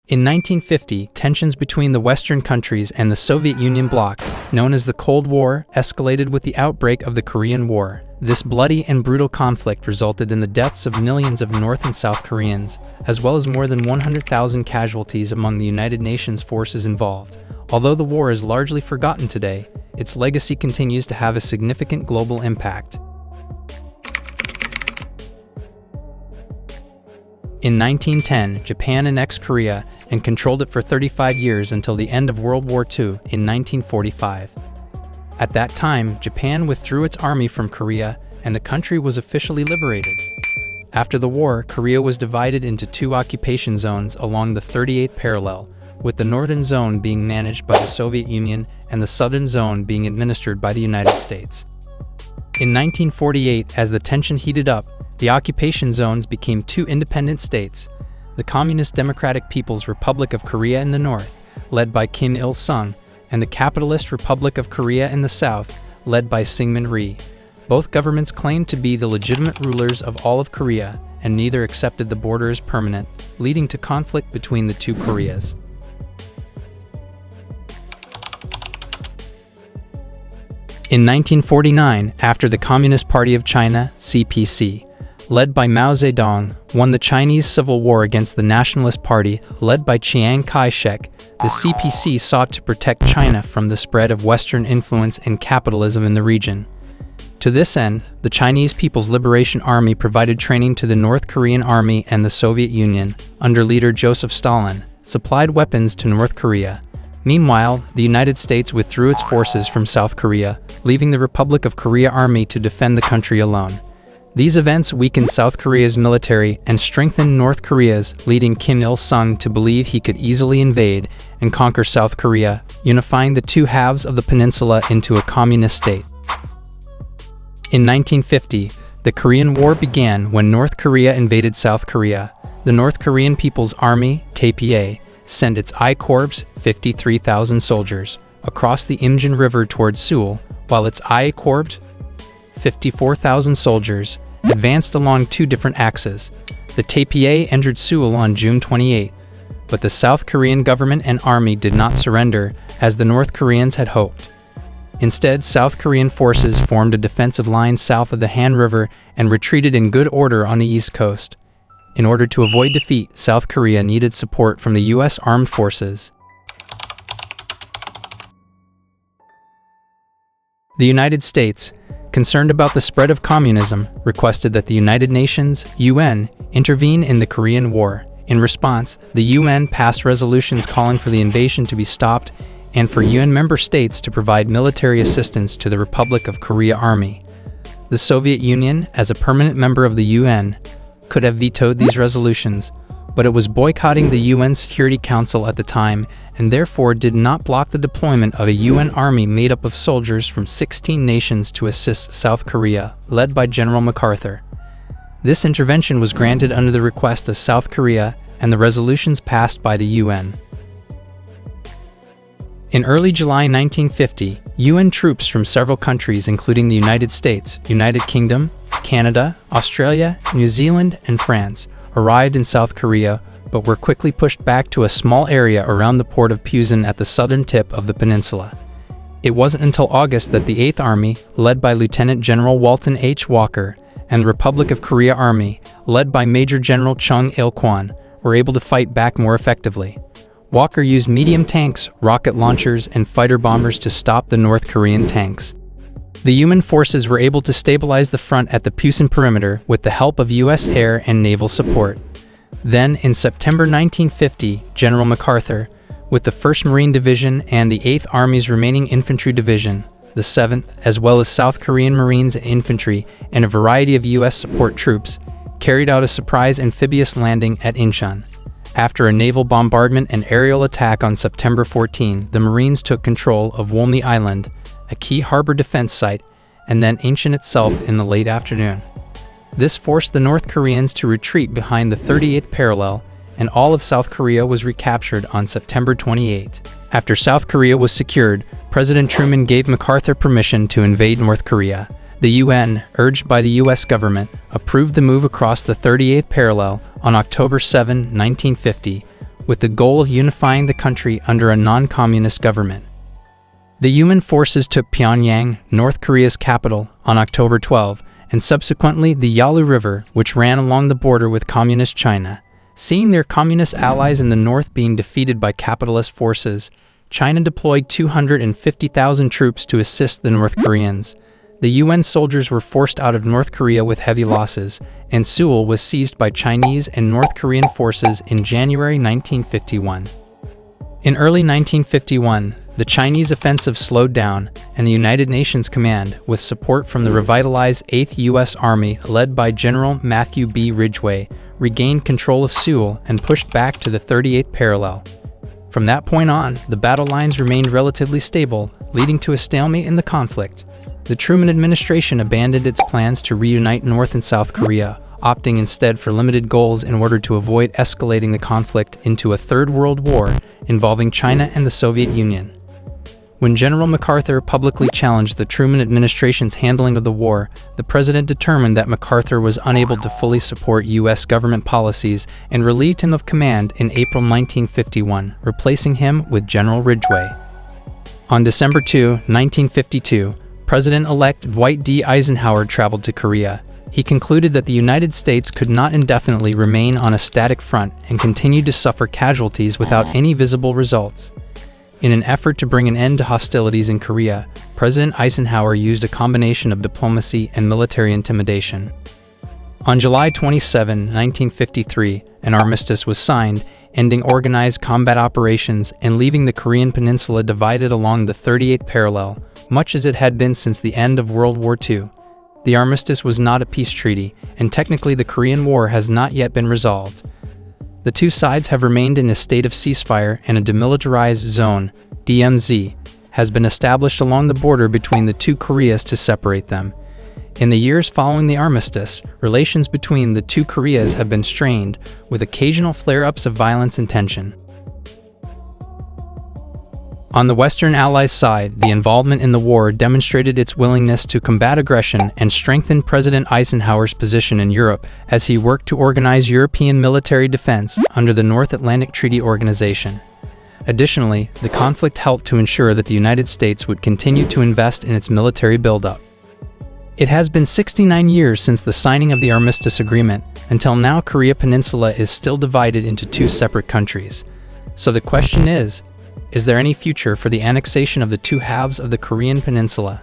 In 1950, tensions between the Western countries and the Soviet Union bloc, known as the Cold War, escalated with the outbreak of the Korean War. This bloody and brutal conflict resulted in the deaths of millions of North and South Koreans, as well as more than 100,000 casualties among the United Nations forces involved. Although the war is largely forgotten today, its legacy continues to have a significant global impact. In 1910, Japan annexed Korea and controlled it for 35 years until the end of World War II in 1945. At that time, Japan withdrew its army from Korea and the country was officially liberated. After the war, Korea was divided into two occupation zones along the 38th parallel, with the northern zone being managed by the Soviet Union and the southern zone being administered by the United States. In 1948, as the tension heated up, the occupation zones became two independent states, the Communist Democratic People's Republic of Korea in the north, led by Kim Il-sung, and the Capitalist Republic of Korea in the south, led by Syngman Rhee. Both governments claimed to be the legitimate rulers of all of Korea, and neither accepted the border as permanent, leading to conflict between the two Koreas. In 1949, after the Communist Party of China, CPC, led by Mao Zedong, won the Chinese Civil War against the Nationalist Party, led by Chiang Kai-shek, the CPC sought to protect China from the spread of Western influence and capitalism in the region. To this end, the Chinese People's Liberation Army provided training to the North Korean Army, and the Soviet Union, under leader Joseph Stalin, supplied weapons to North Korea. Meanwhile, the United States withdrew its forces from South Korea, leaving the Republic of Korea Army to defend the country alone. These events weakened South Korea's military and strengthened North Korea's, leading Kim Il-sung to believe he could easily invade and conquer South Korea, unifying the two halves of the peninsula into a communist state. In 1950, the Korean War began when North Korea invaded South Korea. The North Korean People's Army, KPA, sent its I-Corps, 53,000 soldiers, across the Imjin River towards Seoul, while its I-Corps, 54,000 soldiers, advanced along two different axes. The KPA entered Seoul on June 28, but the South Korean government and army did not surrender, as the North Koreans had hoped. Instead, South Korean forces formed a defensive line south of the Han River and retreated in good order on the east coast. In order to avoid defeat, South Korea needed support from the U.S. Armed Forces. The United States, concerned about the spread of communism, requested that the United Nations, UN, intervene in the Korean War. In response, the UN passed resolutions calling for the invasion to be stopped and for UN member states to provide military assistance to the Republic of Korea Army. The Soviet Union, as a permanent member of the UN, could have vetoed these resolutions, but it was boycotting the UN Security Council at the time and therefore did not block the deployment of a UN army made up of soldiers from 16 nations to assist South Korea, led by General MacArthur. This intervention was granted under the request of South Korea and the resolutions passed by the UN. In early July 1950, UN troops from several countries including the United States, United Kingdom, Canada, Australia, New Zealand, and France arrived in South Korea, but were quickly pushed back to a small area around the port of Pusan at the southern tip of the peninsula. It wasn't until August that the 8th Army, led by Lieutenant General Walton H. Walker, and the Republic of Korea Army, led by Major General Chung Il-kwon, were able to fight back more effectively. Walker used medium tanks, rocket launchers, and fighter bombers to stop the North Korean tanks. The UN forces were able to stabilize the front at the Pusan perimeter with the help of U.S. air and naval support. Then, in September 1950, General MacArthur, with the 1st Marine Division and the 8th Army's remaining infantry division, the 7th, as well as South Korean Marines and infantry, and a variety of U.S. support troops, carried out a surprise amphibious landing at Incheon. After a naval bombardment and aerial attack on September 14, the Marines took control of Wolmi Island, a key harbor defense site, and then Incheon itself in the late afternoon. This forced the North Koreans to retreat behind the 38th parallel, and all of South Korea was recaptured on September 28. After South Korea was secured, President Truman gave MacArthur permission to invade North Korea. The UN, urged by the U.S. government, approved the move across the 38th parallel on October 7, 1950, with the goal of unifying the country under a non-communist government. The UN forces took Pyongyang, North Korea's capital, on October 12, and subsequently the Yalu River, which ran along the border with Communist China. Seeing their communist allies in the north being defeated by capitalist forces, China deployed 250,000 troops to assist the North Koreans. The UN soldiers were forced out of North Korea with heavy losses, and Seoul was seized by Chinese and North Korean forces in January 1951. In early 1951, the Chinese offensive slowed down, and the United Nations Command, with support from the revitalized 8th U.S. Army led by General Matthew B. Ridgway, regained control of Seoul and pushed back to the 38th parallel. From that point on, the battle lines remained relatively stable, leading to a stalemate in the conflict. The Truman administration abandoned its plans to reunite North and South Korea, opting instead for limited goals in order to avoid escalating the conflict into a Third World War involving China and the Soviet Union. When General MacArthur publicly challenged the Truman administration's handling of the war, the president determined that MacArthur was unable to fully support U.S. government policies and relieved him of command in April 1951, replacing him with General Ridgway. On December 2, 1952, President-elect Dwight D. Eisenhower traveled to Korea. He concluded that the United States could not indefinitely remain on a static front and continued to suffer casualties without any visible results. In an effort to bring an end to hostilities in Korea, President Eisenhower used a combination of diplomacy and military intimidation. On July 27, 1953, an armistice was signed, ending organized combat operations and leaving the Korean peninsula divided along the 38th parallel, much as it had been since the end of World War II. The armistice was not a peace treaty, and technically the Korean War has not yet been resolved. The two sides have remained in a state of ceasefire, and a demilitarized zone, DMZ, has been established along the border between the two Koreas to separate them. In the years following the armistice, relations between the two Koreas have been strained, with occasional flare-ups of violence and tension. On the Western Allies' side, the involvement in the war demonstrated its willingness to combat aggression and strengthened President Eisenhower's position in Europe as he worked to organize European military defense under the North Atlantic Treaty Organization. Additionally, the conflict helped to ensure that the United States would continue to invest in its military buildup. It has been 69 years since the signing of the Armistice Agreement. Until now, Korea Peninsula is still divided into two separate countries. So the question is there any future for the annexation of the two halves of the Korean Peninsula?